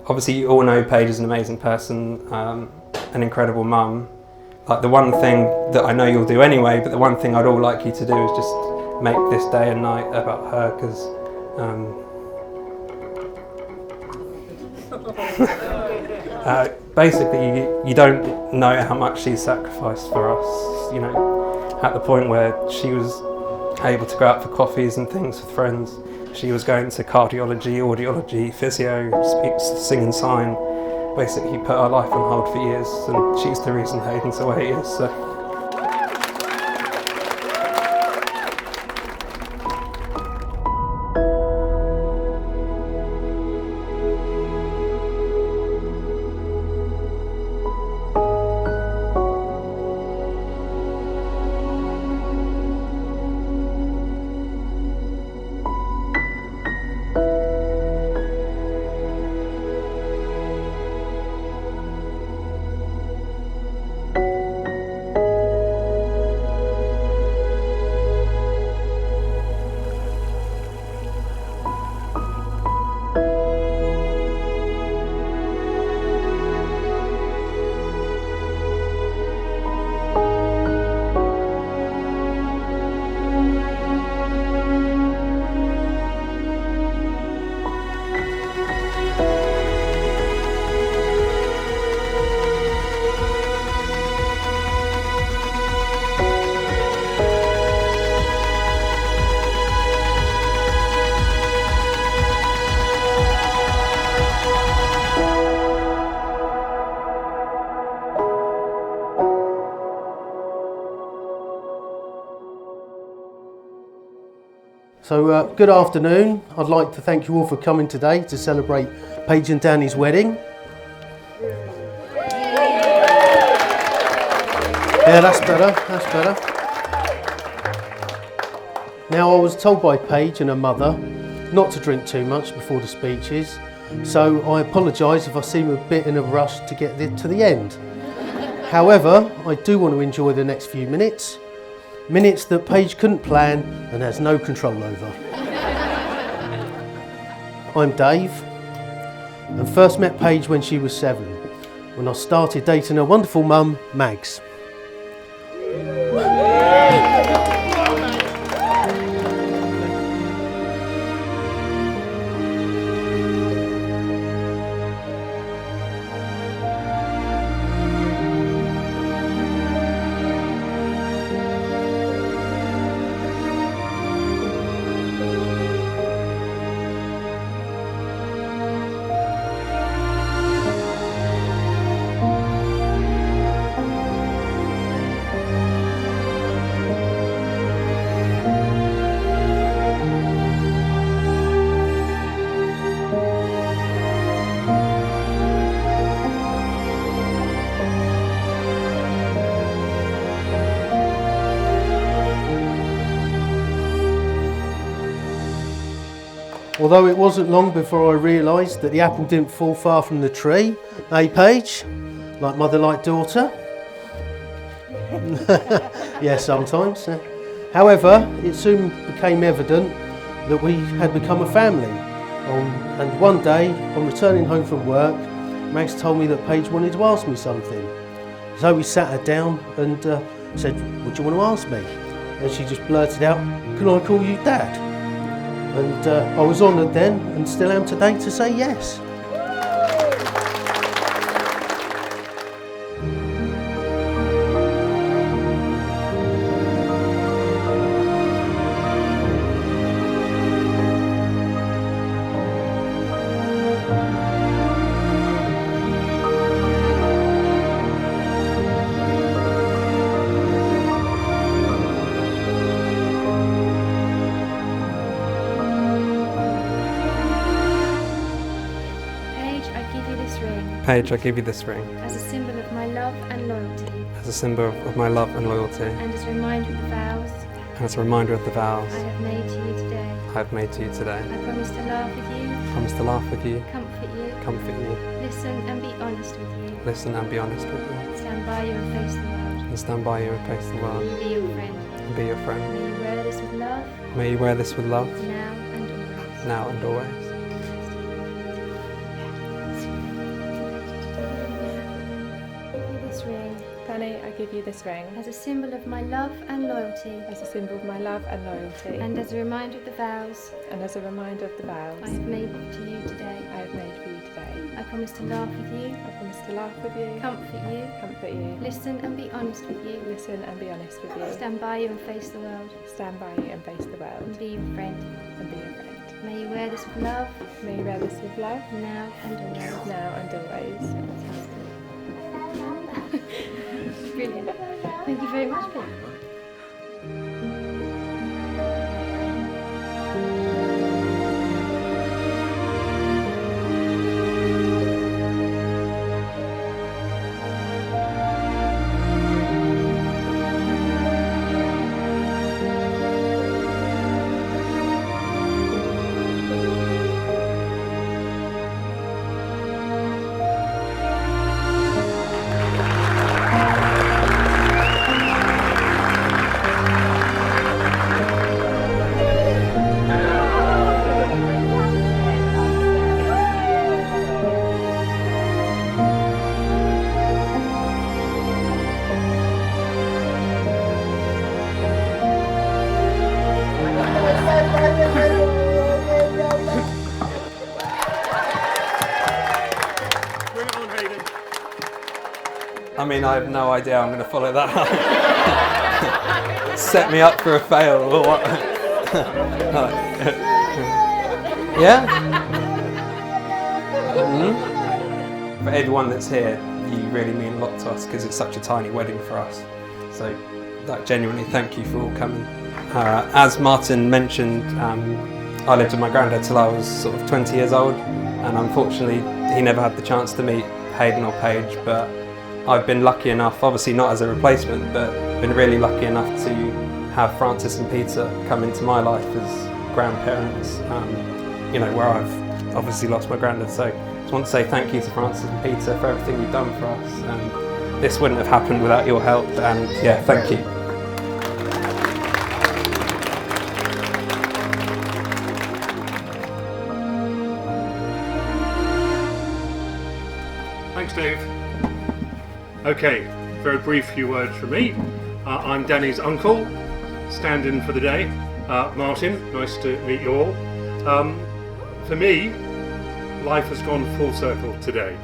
Obviously you all know Paige is an amazing person, an incredible mum. Like the one thing that I know you'll do anyway, but the one thing I'd all like you to do is just make this day and night about her, because basically you don't know how much she's sacrificed for us, you know, at the point where she was able to go out for coffees and things with friends. She was going to cardiology, audiology, physio, sing and sign. Basically put her life on hold for years, and she's the reason Hayden's the way he is. So. So good afternoon. I'd like to thank you all for coming today to celebrate Paige and Danny's wedding. Yeah, that's better, that's better. Now, I was told by Paige and her mother not to drink too much before the speeches, so I apologise if I seem a bit in a rush to get to the end. However, I do want to enjoy the next few minutes. Minutes that Paige couldn't plan and has no control over. I'm Dave, and first met Paige when she was 7, when I started dating her wonderful mum, Mags. Although it wasn't long before I realised that the apple didn't fall far from the tree. Hey, Paige? Like mother, like daughter? Yeah, sometimes. However, it soon became evident that we had become a family. And one day, on returning home from work, Mags told me that Paige wanted to ask me something. So we sat her down and said, "What do you want to ask me?" And she just blurted out, "Can I call you Dad?" And I was honoured then, and still am today, to say yes. Paige, I give you this ring. As a symbol of my love and loyalty. As a symbol of my love and loyalty. And as a reminder of the vows. And as a reminder of the vows. I have made to you today. I have made to you today. I promise to laugh with you. I promise to laugh with you. Comfort you. Comfort you. Listen and be honest with you. Listen and be honest with you. Stand by you and face the world. And stand by you and face the world. Be your friend. And be your friend. May you wear this with love. May you wear this with love. Now and always. Now and always. Danny, I give you this ring as a symbol of my love and loyalty, as a symbol of my love and loyalty, and as a reminder of the vows and as a reminder of the vows I have made to you today. I have made for you today. I promise to laugh with you, I promise to laugh with you, comfort you, listen and be honest with you, stand by you and face the world, and face the world, and be your friend. and be your friend. May you wear this with love, May you wear this with love, now and always. now and always. Brilliant. Thank you very much, Paige. I mean, I have no idea I'm going to follow that up. Set me up for a fail or what? Yeah? Mm-hmm. For everyone that's here, you really mean a lot to us because it's such a tiny wedding for us. So, genuinely, thank you for all coming. As Martin mentioned, I lived with my granddad till I was sort of 20 years old, and unfortunately, he never had the chance to meet Hayden or Paige, but I've been lucky enough, obviously not as a replacement, but been really lucky enough to have Francis and Peter come into my life as grandparents, you know, where I've obviously lost my granddad. So I just want to say thank you to Francis and Peter for everything you've done for us. This wouldn't have happened without your help, and yeah, thank you. Thanks, Dave. Okay, very brief few words from me. I'm Danny's uncle, stand-in for the day. Martin, nice to meet you all. For me, life has gone full circle today.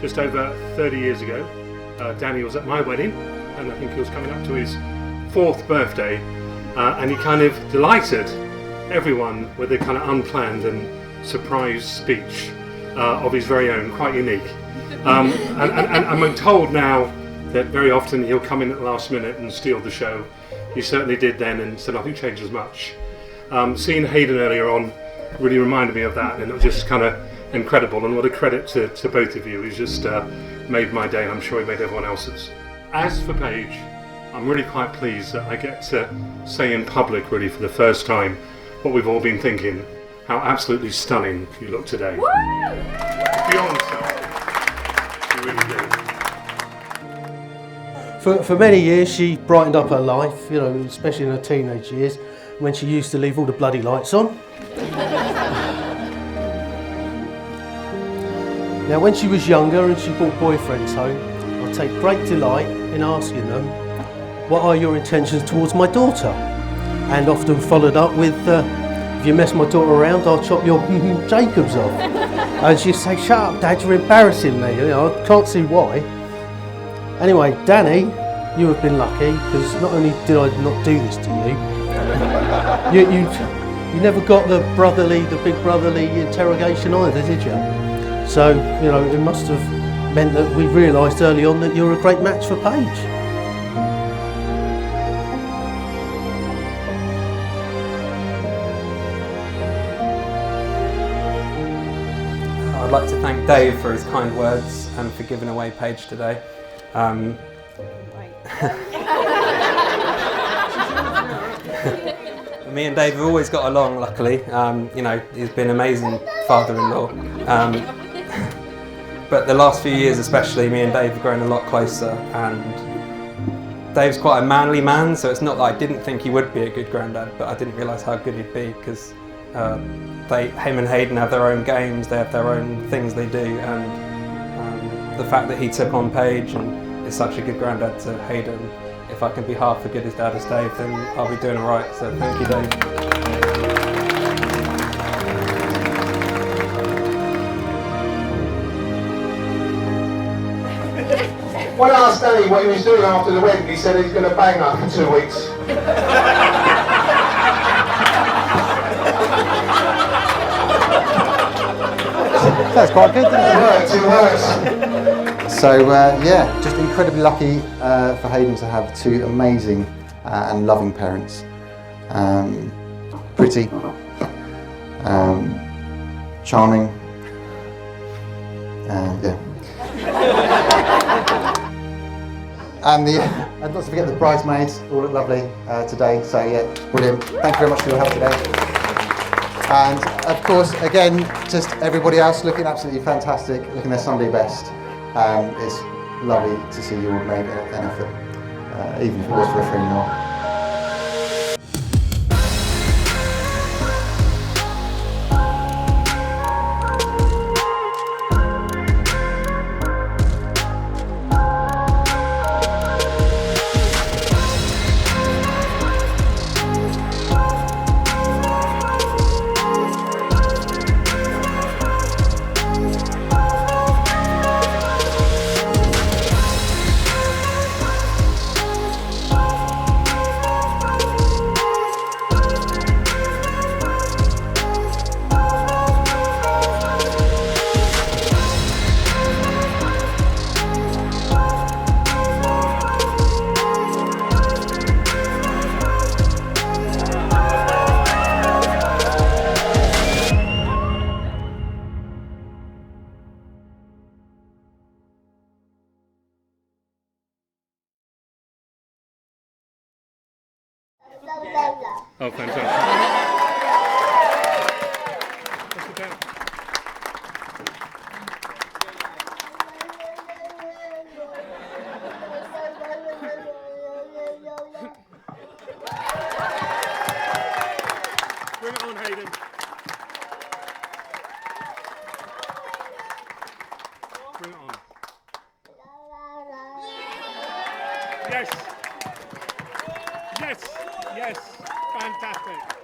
Just over 30 years ago, Danny was at my wedding, and I think he was coming up to his 4th birthday, and he kind of delighted everyone with a kind of unplanned and surprise speech of his very own, quite unique. And I'm told now that very often he'll come in at the last minute and steal the show. He certainly did then, and so nothing changes much. Seeing Hayden earlier on really reminded me of that, and it was just kind of incredible, and what a credit to both of you. He's just made my day, and I'm sure he made everyone else's. As for Paige, I'm really quite pleased that I get to say in public, really for the first time, what we've all been thinking, how absolutely stunning you look today. Woo! Beyond stunning. You really do. For many years she brightened up her life, you know, especially in her teenage years, when she used to leave all the bloody lights on. Now when she was younger and she brought boyfriends home, I take great delight in asking them, what are your intentions towards my daughter? And often followed up with, if you mess my daughter around, I'll chop your Jacobs off. And she'd say, shut up Dad, you're embarrassing me. You know, I can't see why. Anyway, Danny, you have been lucky, because not only did I not do this to you, you never got the big brotherly interrogation either, did you? So, you know, it must have meant that we realised early on that you're a great match for Paige. I'd like to thank Dave for his kind words and for giving away Paige today. Me and Dave have always got along, luckily. You know, he's been an amazing father-in-law. But the last few years especially, me and Dave have grown a lot closer, and Dave's quite a manly man, so it's not that I didn't think he would be a good granddad, but I didn't realise how good he'd be, because him and Hayden have their own games, they have their own things they do, and the fact that he took on Paige and is such a good granddad to Hayden. If I can be half as good as Dad as Dave, then I'll be doing alright. So thank you, Dave. When I asked Danny what he was doing after the wedding, he said he's going to bang her for 2 weeks. That's quite good, isn't it? It works. So yeah, just incredibly lucky for Hayden to have two amazing and loving parents. Pretty, charming, yeah. And not to forget the bridesmaids, all look lovely today. So yeah, brilliant. Thank you very much for your help today. And of course, again, just everybody else looking absolutely fantastic, looking their Sunday best. It's lovely to see you all made an effort, even if it was for a friend or. Oh, fantastic. Let's sit down. Bring it on, Hayden. Bring it on. Yes. Yes. Yes. Fantastic.